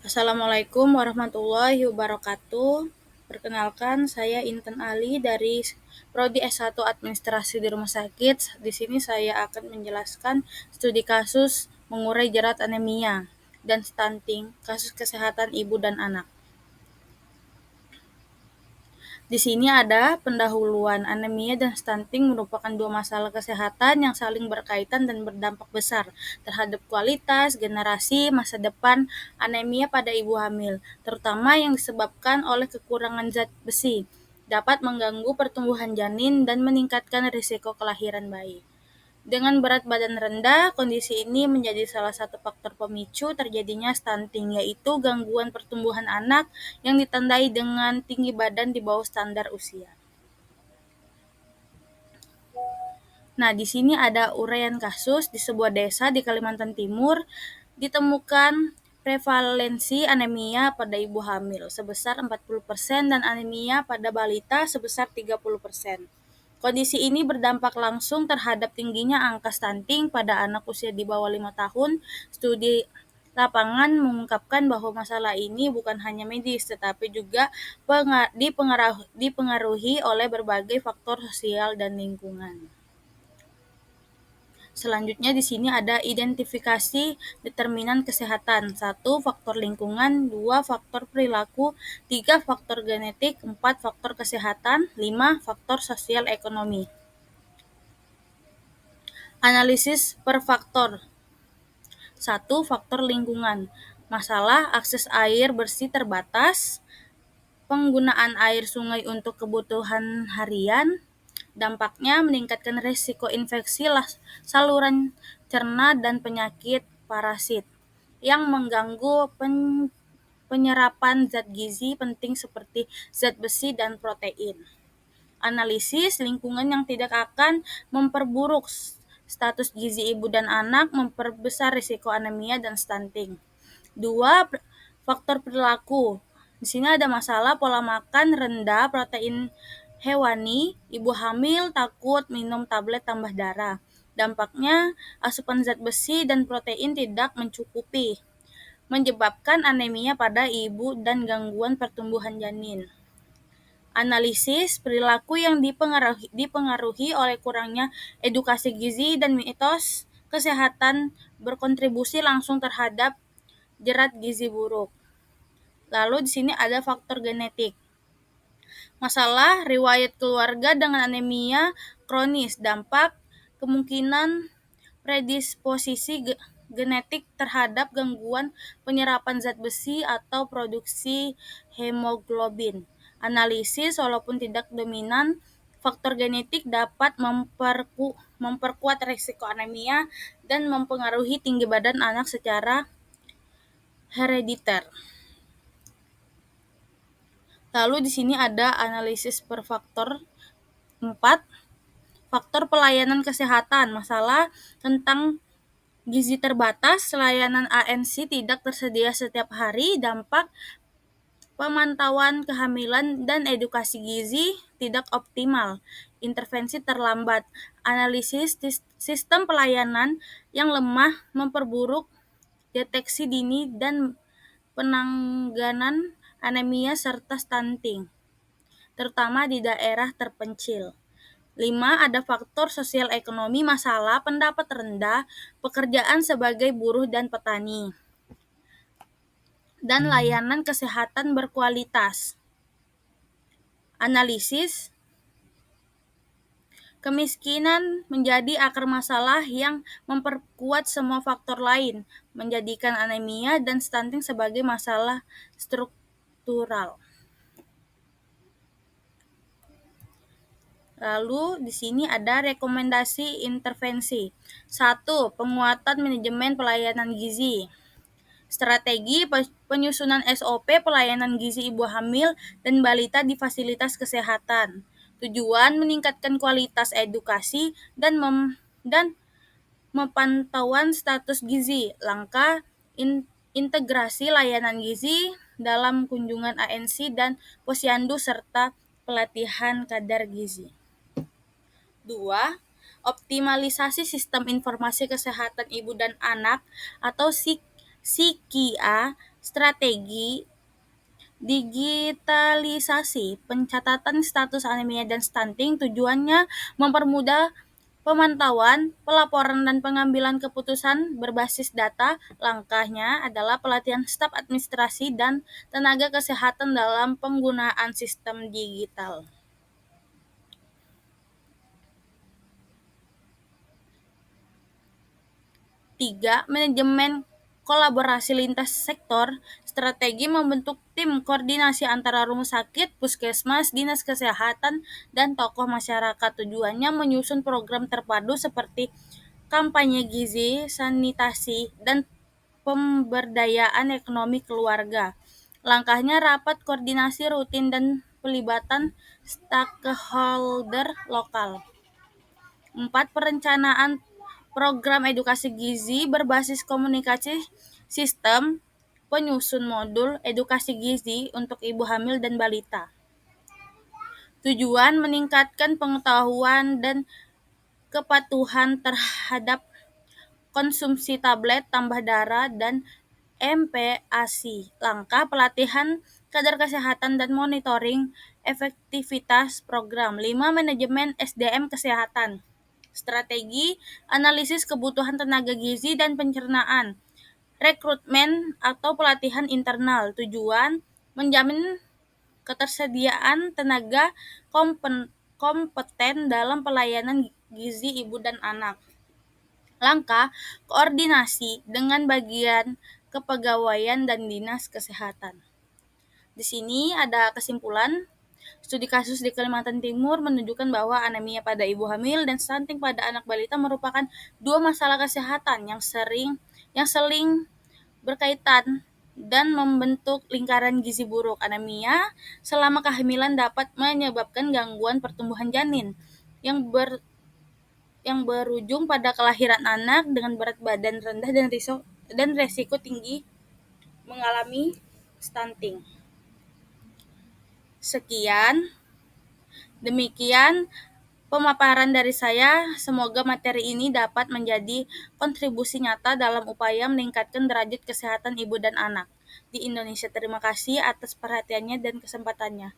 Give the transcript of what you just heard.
Assalamualaikum warahmatullahi wabarakatuh. Perkenalkan, saya Intan Ali dari Prodi S1 Administrasi di Rumah Sakit. Di sini saya akan menjelaskan studi kasus mengurai jerat anemia dan stunting, kasus kesehatan ibu dan anak. Di sini ada pendahuluan. Anemia dan stunting merupakan dua masalah kesehatan yang saling berkaitan dan berdampak besar terhadap kualitas, generasi, masa depan anemia pada ibu hamil, terutama yang disebabkan oleh kekurangan zat besi, dapat mengganggu pertumbuhan janin dan meningkatkan risiko kelahiran bayi. Dengan berat badan rendah, kondisi ini menjadi salah satu faktor pemicu terjadinya stunting, yaitu gangguan pertumbuhan anak yang ditandai dengan tinggi badan di bawah standar usia. Nah, di sini ada uraian kasus di sebuah desa di Kalimantan Timur ditemukan prevalensi anemia pada ibu hamil sebesar 40% dan anemia pada balita sebesar 30%. Kondisi ini berdampak langsung terhadap tingginya angka stunting pada anak usia di bawah 5 tahun. Studi lapangan mengungkapkan bahwa masalah ini bukan hanya medis, tetapi juga dipengaruhi oleh berbagai faktor sosial dan lingkungan. Selanjutnya di sini ada identifikasi determinan kesehatan. 1. Faktor lingkungan, 2. Faktor perilaku, 3. Faktor genetik, 4. Faktor kesehatan, 5. Faktor sosial ekonomi. Analisis per faktor. 1. Faktor lingkungan. Masalah akses air bersih terbatas, penggunaan air sungai untuk kebutuhan harian, dampaknya meningkatkan risiko infeksi saluran cerna dan penyakit parasit yang mengganggu penyerapan zat gizi penting seperti zat besi dan protein. Analisis lingkungan yang tidak akan memperburuk status gizi ibu dan anak, memperbesar risiko anemia dan stunting. 2. Faktor perilaku. Di sini ada masalah pola makan rendah protein hewani, ibu hamil takut minum tablet tambah darah. Dampaknya asupan zat besi dan protein tidak mencukupi, menyebabkan anemia pada ibu dan gangguan pertumbuhan janin. Analisis perilaku yang dipengaruhi oleh kurangnya edukasi gizi dan mitos kesehatan berkontribusi langsung terhadap jerat gizi buruk. Lalu di sini ada faktor genetik. Masalah riwayat keluarga dengan anemia kronis, dampak kemungkinan predisposisi genetik terhadap gangguan penyerapan zat besi atau produksi hemoglobin. Analisis walaupun tidak dominan, faktor genetik dapat memperkuat risiko anemia dan mempengaruhi tinggi badan anak secara herediter. Lalu di sini ada analisis per faktor 4. Faktor pelayanan kesehatan, masalah tentang gizi terbatas, layanan ANC tidak tersedia setiap hari, dampak pemantauan kehamilan dan edukasi gizi tidak optimal, intervensi terlambat, analisis sistem pelayanan yang lemah memperburuk deteksi dini dan penanganan anemia serta stunting, terutama di daerah terpencil. 5. Ada faktor sosial ekonomi, masalah pendapat rendah, pekerjaan sebagai buruh dan petani, dan layanan kesehatan berkualitas. Analisis kemiskinan menjadi akar masalah yang memperkuat semua faktor lain, menjadikan anemia dan stunting sebagai masalah struktural. Lalu di sini ada rekomendasi intervensi. 1. Penguatan manajemen pelayanan gizi. Strategi penyusunan SOP pelayanan gizi ibu hamil dan balita di fasilitas kesehatan. Tujuan meningkatkan kualitas edukasi dan pemantauan status gizi. Langkah integrasi layanan gizi dalam kunjungan ANC dan posyandu serta pelatihan kadar gizi. 2. Optimalisasi sistem informasi kesehatan ibu dan anak atau SIKIA Strategi digitalisasi pencatatan status anemia dan stunting tujuannya mempermudah pemantauan, pelaporan, dan pengambilan keputusan berbasis data. Langkahnya adalah pelatihan staf administrasi dan tenaga kesehatan dalam penggunaan sistem digital. 3. Manajemen kolaborasi lintas sektor. Strategi membentuk tim koordinasi antara rumah sakit, puskesmas, dinas kesehatan, dan tokoh masyarakat. Tujuannya menyusun program terpadu seperti kampanye gizi, sanitasi, dan pemberdayaan ekonomi keluarga. Langkahnya rapat koordinasi rutin dan pelibatan stakeholder lokal. 4. Perencanaan program edukasi gizi berbasis komunikasi sistem, penyusun modul edukasi gizi untuk ibu hamil dan balita. Tujuan meningkatkan pengetahuan dan kepatuhan terhadap konsumsi tablet tambah darah dan MPASI. Langkah pelatihan kader kesehatan dan monitoring efektivitas program. 5. Manajemen SDM kesehatan. Strategi analisis kebutuhan tenaga gizi dan pencernaan. Rekrutmen atau pelatihan internal. Tujuan menjamin ketersediaan tenaga kompeten dalam pelayanan gizi ibu dan anak. Langkah koordinasi dengan bagian kepegawaian dan dinas kesehatan. Di sini ada kesimpulan. Studi kasus di Kalimantan Timur menunjukkan bahwa anemia pada ibu hamil dan stunting pada anak balita merupakan dua masalah kesehatan yang saling berkaitan dan membentuk lingkaran gizi buruk. Anemia selama kehamilan dapat menyebabkan gangguan pertumbuhan janin yang berujung pada kelahiran anak dengan berat badan rendah dan resiko tinggi mengalami stunting. Demikian pemaparan dari saya. Semoga materi ini dapat menjadi kontribusi nyata dalam upaya meningkatkan derajat kesehatan ibu dan anak di Indonesia. Terima kasih atas perhatiannya dan kesempatannya.